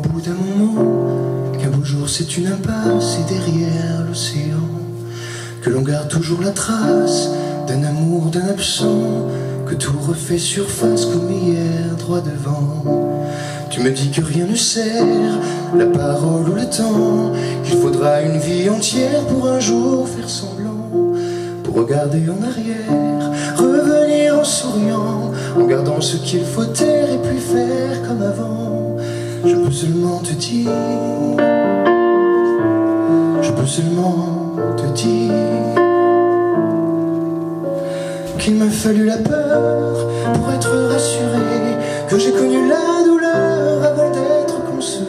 bout d'un moment qu'un beau jour c'est une impasse et derrière l'océan que l'on garde toujours la trace d'un amour, d'un absent, que tout refait surface comme hier droit devant. Tu me dis que rien ne sert, la parole ou le temps, qu'il faudra une vie entière pour un jour faire semblant, pour regarder en arrière, revenir en souriant, en gardant ce qu'il faut taire et puis faire comme avant. Je peux seulement te dire, je peux seulement te dire qu'il m'a fallu la peur pour être rassuré, que j'ai connu la douleur avant d'être consolé,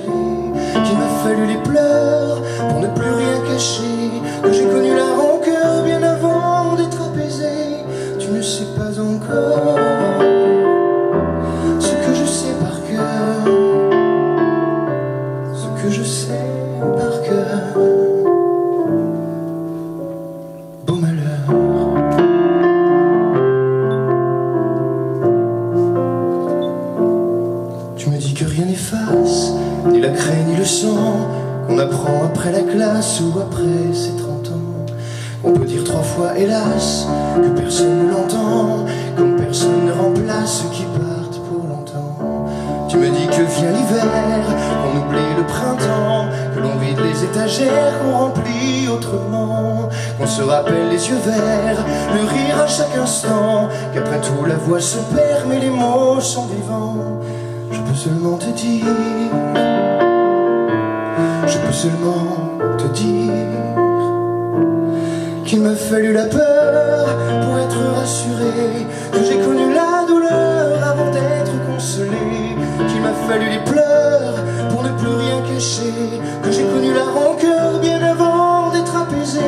qu'il m'a fallu les pleurs pour ne plus rien cacher, que j'ai connu la rancœur bien avant d'être apaisé. Tu ne sais pas encore ce que je sais par cœur, ce que je sais par cœur. Beau malheur. Tu me dis que rien n'efface, ni la craie ni le sang, qu'on apprend après la classe ou après ses 30 ans. On peut dire 3 fois hélas, que personne ne l'entend, comme personne ne remplace ceux qui partent pour longtemps. Tu me dis que vient l'hiver, qu'on oublie le printemps, que l'on vide les étagères, qu'on remplit autrement, qu'on se rappelle les yeux verts, le rire à chaque instant, qu'après tout la voix se perd mais les mots sont vivants. Je peux seulement te dire, je peux seulement te dire qu'il m'a fallu la peur pour être rassuré, que j'ai connu la douleur avant d'être consolé, qu'il m'a fallu les pleurs pour ne plus rien cacher, que j'ai connu la rancœur bien avant d'être apaisé.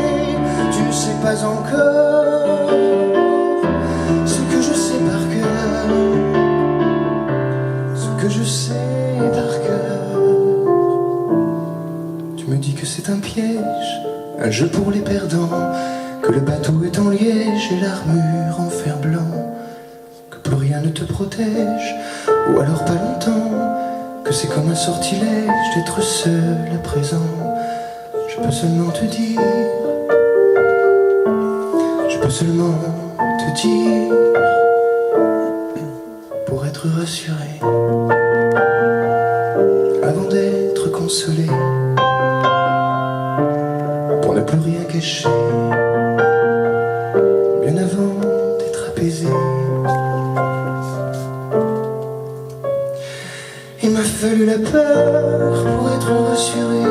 Tu ne sais pas encore ce que je sais par cœur, que je sais par cœur. Tu me dis que c'est un piège, un jeu pour les perdants, que le bateau est en liège et l'armure en fer blanc, que plus rien ne te protège, ou alors pas longtemps, que c'est comme un sortilège d'être seul à présent. Je peux seulement te dire, je peux seulement te dire, pour être rassuré, avant d'être consolé, pour ne plus rien cacher, bien avant d'être apaisé. Il m'a fallu la peur pour être rassuré,